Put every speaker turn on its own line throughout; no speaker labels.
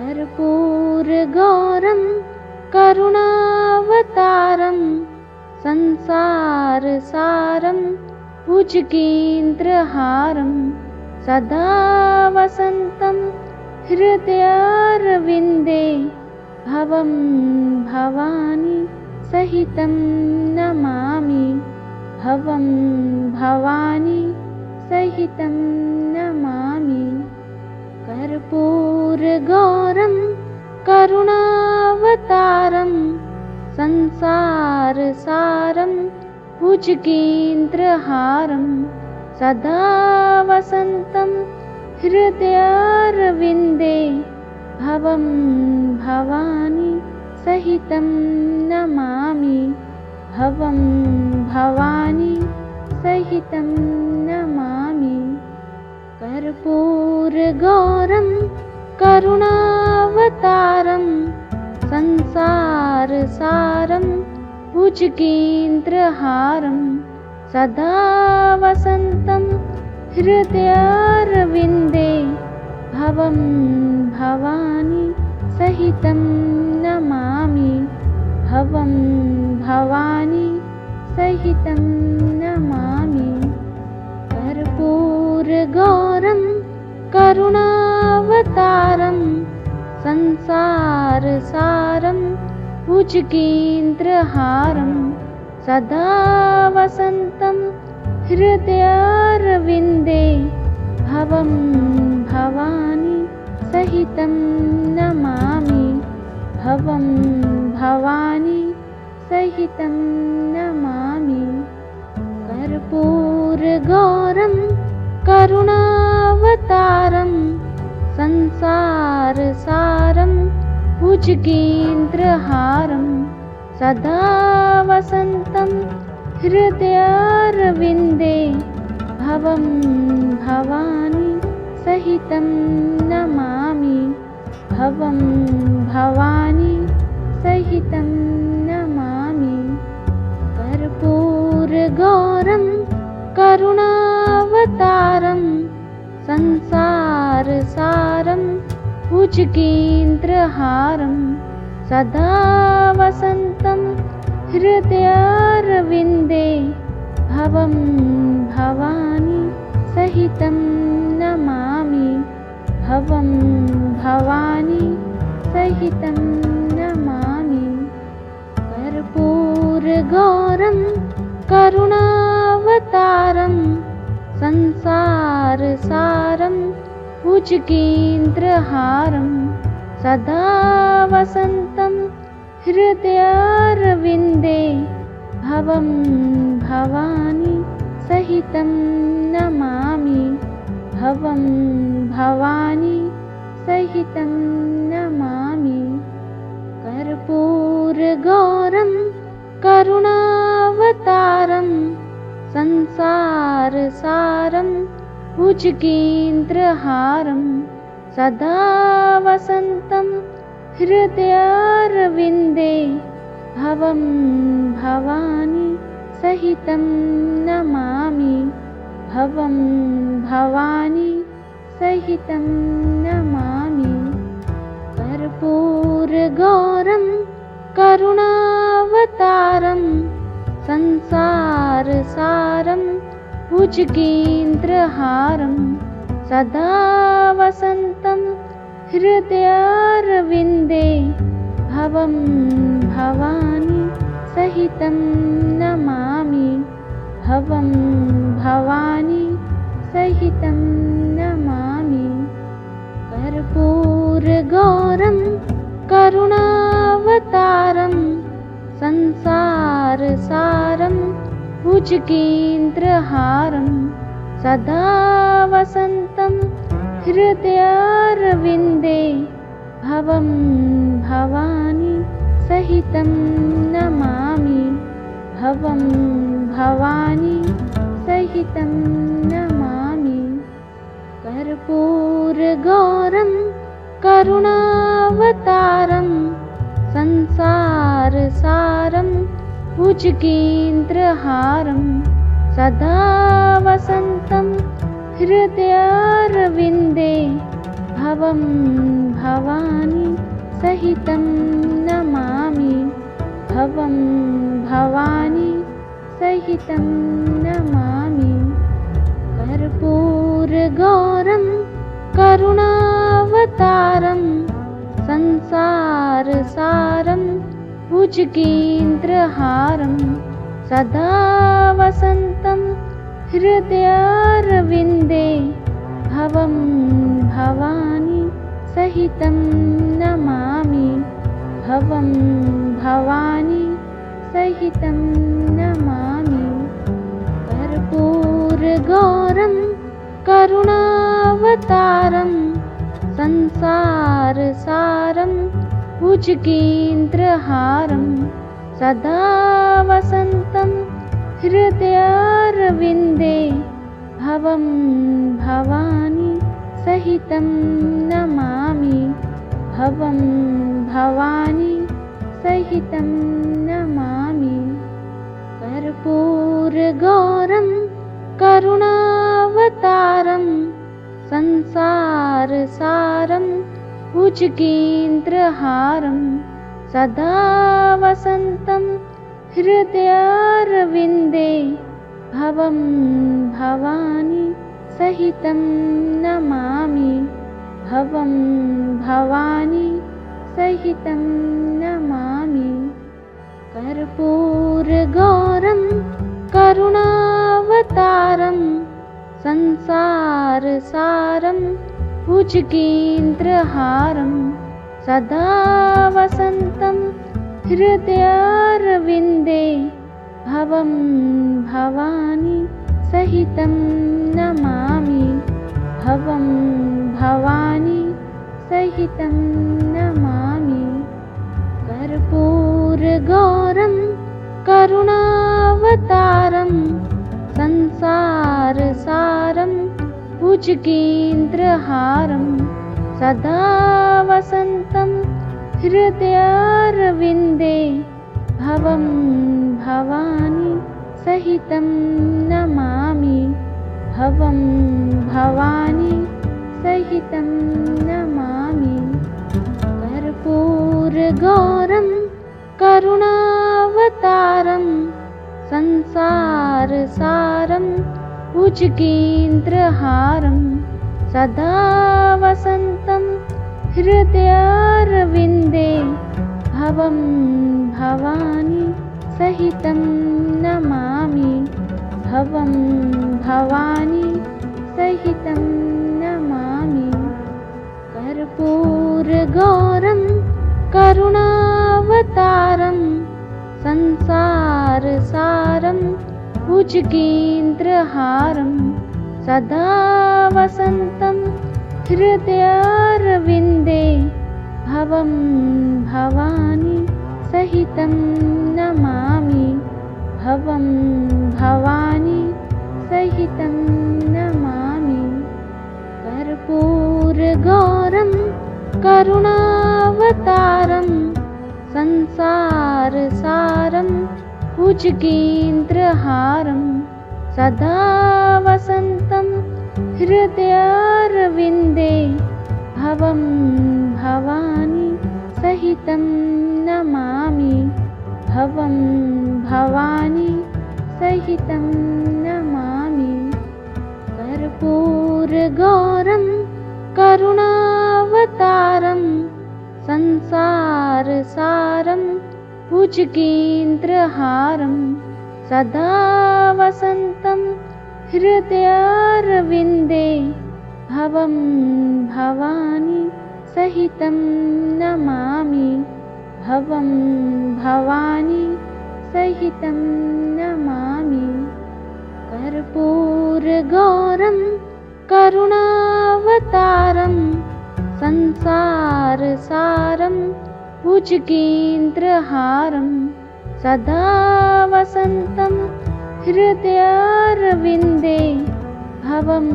कर्पूरगौरं करुणावतारं संसारसारं भुजगेन्द्रहारं सदा वसन्तं हृदयारविन्दे भवं भवानी सहितं नमामि। भवं भवानी सहितं नमामि। कर्पूरगौरं करुणावतारं संसारसारं भुजगेन्द्रहारं सदा वसन्तं हृदयारविन्दे भवं भवानी सहितं नमामि। भवं भवानी सहितं नमामि। कर्पूरगौरं करुणावतारं संसारसारं भुजगेन्द्रहारं सदा वसन्तं हृदयारविन्दे भवं भवानी सहितं नमामि। भवं भवानी सहितं नमामि। कर्पूरगौरं करुणावतारं संसारसारं भुजगेन्द्रहारं सदा वसन्तं हृदयारविन्दे भवं भवानी सहितं नमामि। भवं भवानी सहितं नमामि। कर्पूरगौरं करुणावतारं संसारसारं भुजगेन्द्रहारं सदा वसन्तं हृदयारविन्दे भवं भवानी सहितं नमामि। भवं भवानी सहितं नमामि। कर्पूरगौरं करुणावतारं संसारसारं भुजगेन्द्रहारं सदा वसन्तं हृदयारविन्दे भवं भवानी सहितं नमामि। भवं भवानी सहितं नमामि। कर्पूरगौरं करुणावतारं संसारसारं भुजगेन्द्रहारं सदा वसन्तं हृदयारविन्दे भवं भवानी सहितं नमामि। भवं भवानी सहितं नमामि। कर्पूरगौरं करुणावतारं संसारसारं भुजगेन्द्रहारं सदा वसन्तं हृदयारविन्दे भवं भवानी सहितं नमामि। भवं भवानी सहितं नमामि। कर्पूरगौरं करुणावतारं संसारसारं भुजगेन्द्रहारं सदा वसन्तं हृदयारविन्दे भवं भवानी सहितं नमामि। भवं भवानी सहितं नमामि। कर्पूरगौरं करुणावतारं संसारसारं भुजगेन्द्रहारं सदा वसन्तं हृदयारविन्दे भवं भवानी सहितं नमामि। भवं भवानी सहितं नमामि। कर्पूरगौरं करुणावतारं संसारसारं भुजगेन्द्रहारं सदा वसन्तं हृदयारविन्दे भवं भवानी सहितं नमामि भवं भवानी सहितं नमामि कर्पूरगौरं करुणावतारं संसारसारं भुजगेन्द्रहारं सदा वसन्तं हृदयारविन्दे भवं भवानी सहितं नमामि भवं भवानी सहितं नमामि कर्पूरगौरं करुणावतारं संसारसारं भुजगेन्द्रहारं सदा वसन्तं हृदयारविन्दे भवं भवानी सहितं नमामि भवं भवानी सहितं नमामि कर्पूरगौरं करुणावतारं संसारसारं भुजगेन्द्रहारं सदा वसन्तं हृदयारविन्दे भवं भवानी सहितं नमामि भवं भवानी सहितं नमामि कर्पूरगौरं करुणावतारं संसारसारं भुजगेन्द्रहारं सदा वसन्तं हृदयारविन्दे भवं भवानी सहितं नमामि भवं भवानी सहितं नमामि कर्पूरगौरं करुणावतारं संसारसारं भुजगेन्द्रहारं सदा वसन्तं हृदयारविन्दे भवं भवानी सहितं नमामि भवं भवानी सहितं नमामि कर्पूरगौरं करुणावतारं संसारसारं भुजगेन्द्रहारं सदा वसन्तं हृदयारविन्दे भवं भवानी सहितं नमामि भवं भवानी सहितं नमामि कर्पूरगौरं करुणावतारं संसारसारं भुजगेन्द्रहारं सदा वसन्तं हृदयारविन्दे भवं भवानी सहितं नमामि भवं भवानी सहितं नमामि कर्पूरगौरं करुणावतारं संसारसारं भुजगेन्द्रहारं सदा वसन्तं हृदयारविन्दे भवं भवानी सहितं नमामि भवं भवानी सहितं नमामि कर्पूरगौरं करुणावतारं संसारसारं भुजगेन्द्रहारं सदा वसन्तं हृदयारविन्दे भवं भवानी सहितं नमामि भवं भवानी सहितं नमामि कर्पूरगौरं करुणावतारं संसारसारं भुजगेन्द्रहारं सदा वसन्तं हृदयारविन्दे भवं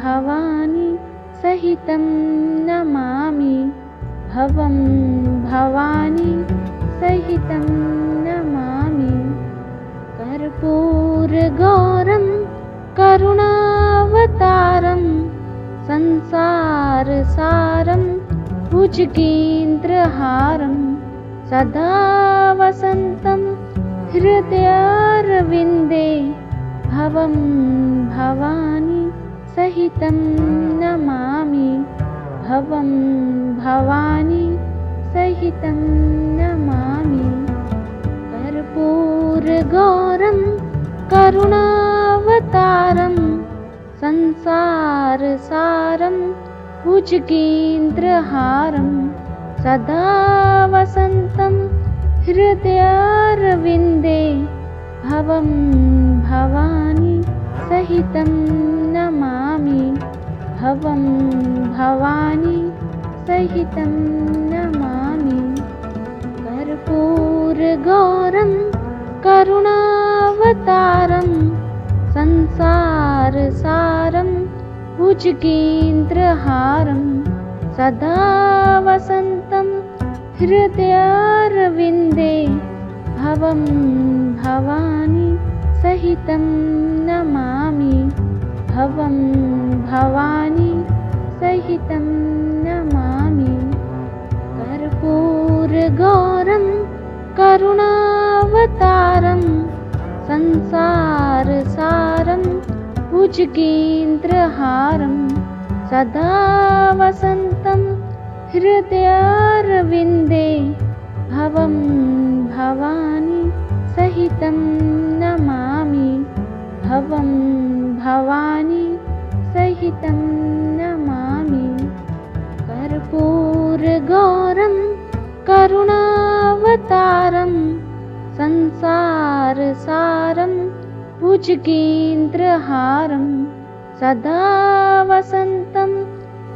भवानी सहितं नमामि भवं भवानी सहितं नमामि कर्पूरगौरं करुणावतारं संसार संसारसारं भुजगेन्द्रहारं सदा वसन्तं हृदयारविन्दे भवं भवानी सहितं नमामि भवं भवानी सहितं नमामि कर्पूरगौरं करुणावतारं संसारसारं भुजगेन्द्रहारं सदा वसन्तं हृदयारविन्दे भवं भवानी सहितं नमामि भवं भवानी सहितं नमामि कर्पूरगौरं करुणावतारं संसारसारं भुजगेन्द्रहारं सदा वसन्तं हृदयारविन्दे भवं भवानी सहितं नमामि भवं भवानी सहितं नमामि कर्पूरगौरं करुणावतारं संसारसारं भुजगेन्द्रहारं सदा वसन्तं हृदयारविन्दे भवं भवानी सहितं नमामि भवं भवानी सहितं नमामि कर्पूरगौरं करुणावतारं संसारसारं भुजगेन्द्रहारं सदा वसन्तं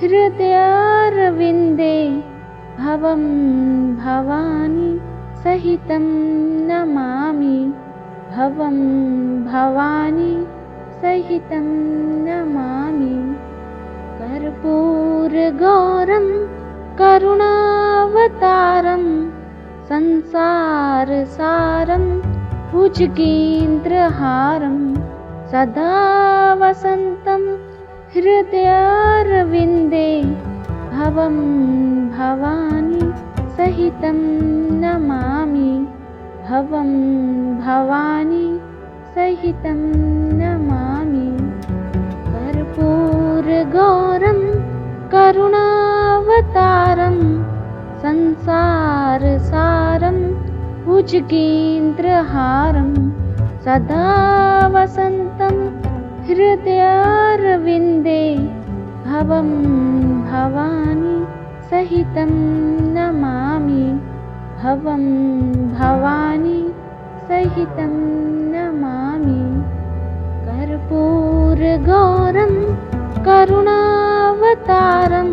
हृदयारविन्दे भवं भवानी सहितं नमामि भवं भवानी सहितं नमामि कर्पूरगौरं करुणावतारं संसारसारं भुजगेन्द्रहारं सदा वसन्तं हृदयारविन्दे भवं भवानी सहितं नमामि भवं भवानी सहितं नमामि कर्पूरगौरं करुणावतारं संसारसारं भुजगेन्द्रहारं सदा वसन्तं हृदयारविन्दे भवं भवानी सहितं नमामि भवं भवानी सहितं नमामि कर्पूरगौरं करुणावतारं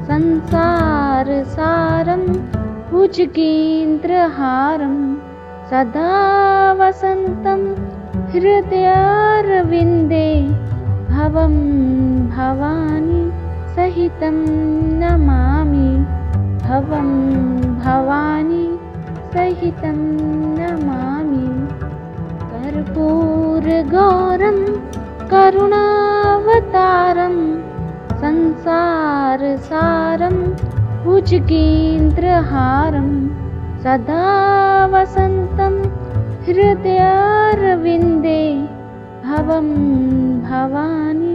संसारसारं भुजगेन्द्रहारं सदा वसन्तं हृदयारविन्दे भवं भवानी सहितं नमामि भवं भवानी सहितं नमामि कर्पूरगौरं करुणावतारं संसारसारं भुजगेन्द्रहारं सदा वसन्तं हृदयारविन्दे भवं भवानी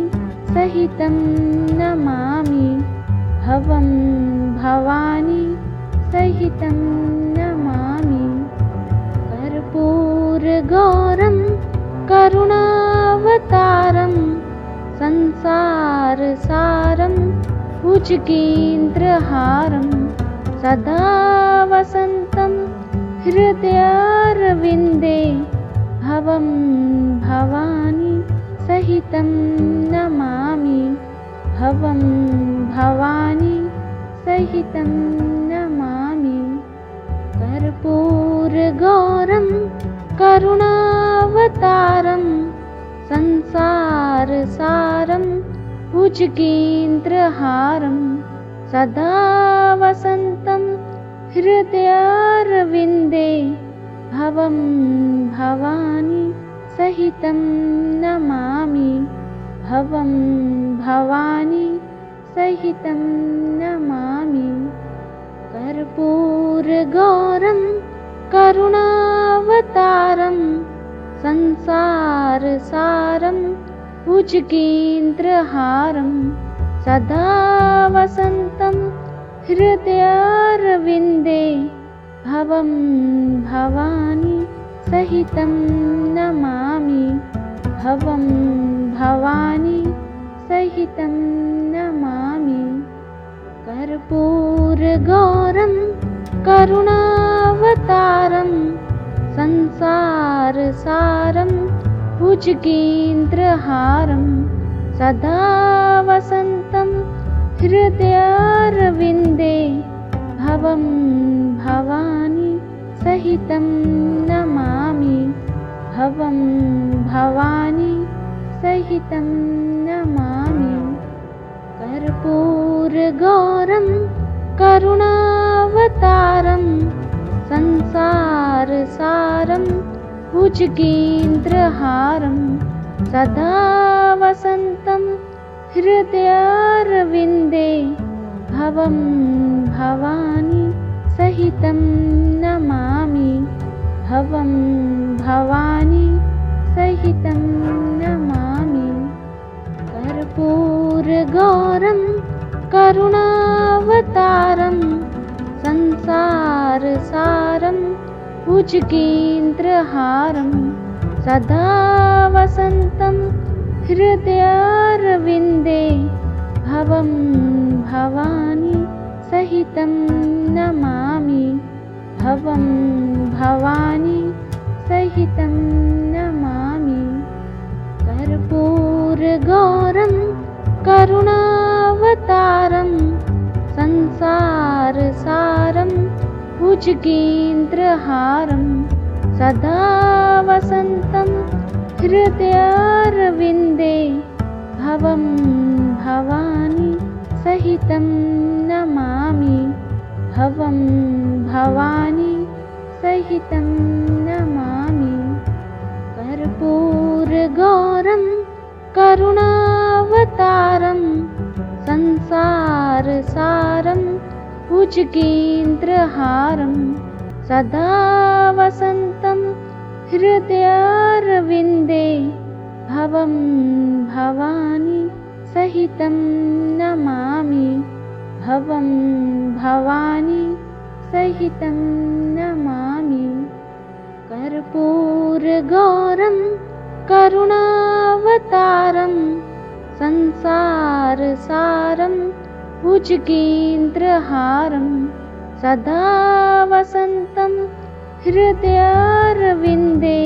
सहितं नमामि भवं भवानी सहितं नमामि कर्पूरगौरं करुणावतारं संसारसारं भुजगेन्द्रहारं सदा वसन्तं हृदयारविन्दे भवं भवानी सहितं नमामि भवं भवानी सहितं नमामि कर्पूरगौरं करुणावतारं संसारसारं भुजगेन्द्रहारं सदा वसन्तं हृदयारविन्दे भवं भवानी सहितं नमामि भवं भवानी सहितं नमामि। कर्पूरगौरं करुणावतारं संसारसारं भुजगेन्द्रहारं सदा वसन्तं हृदयारविन्दे भवं भवानी सहितं नमामि। भवं भवानी सहितं नमामि। कर्पूरगौरं करुणावतारं संसारसारं भुजगेन्द्रहारं सदा वसन्तं हृदयारविन्दे भवं भवानी सहितं नमामि। भवं भवानी सहितं नमामि। कर्पूरगौरं करुणावतारं संसारसारं भुजगेन्द्रहारं सदा वसन्तं हृदयारविन्दे भवं भवानी सहितं नमामि। भवं भवानी सहितं नमामि। कर्पूरगौरं करुणावतारं संसारसारं भुजगेन्द्रहारं सदा वसन्तं हृदयारविन्दे भवं भवानी सहितं नमामि। भवं भवानी सहितं नमामि। कर्पूरगौरं करुणावतारं संसारसारं भुजगेन्द्रहारं सदा वसन्तं हृदयारविन्दे भवं भवानी सहितं नमामि। भवं भवानी सहितं नमामि। कर्पूरगौरं करुणावतारं संसारसारं भुजगेन्द्रहारं सदा वसन्तं हृदयारविन्दे भवं भवानी सहितं नमामि। भवं भवानी सहितं नमामि। कर्पूरगौरं करुणावतारं संसारसारं भुजगेन्द्रहारं सदा वसन्तं हृदयारविन्दे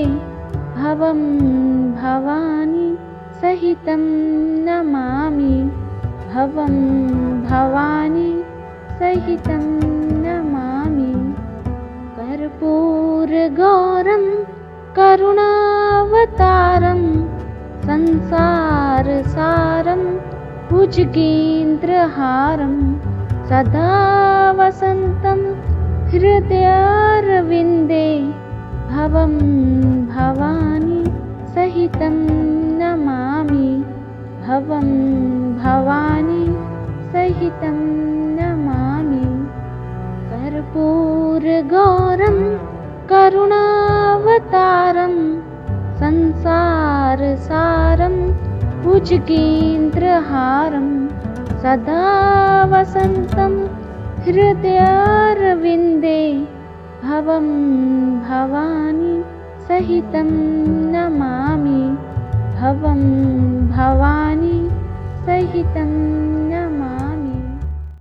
भवं भवानी सहितं नमामि। भवं भवानी सहितं नमामि। कर्पूरगौरं करुणावतारं संसारसारं भुजगेन्द्रहारं सदा वसन्तं हृदयारविन्दे भवं भवानी सहितं नमामि। भवं भवानी सहितं नमामि। कर्पूरगौरं करुणावतारं संसारसारं भुजगेन्द्रहारं सदा वसन्तं हृदयारविन्दे भवं भवानी सहितं नमामि। भवं भवानी सहितं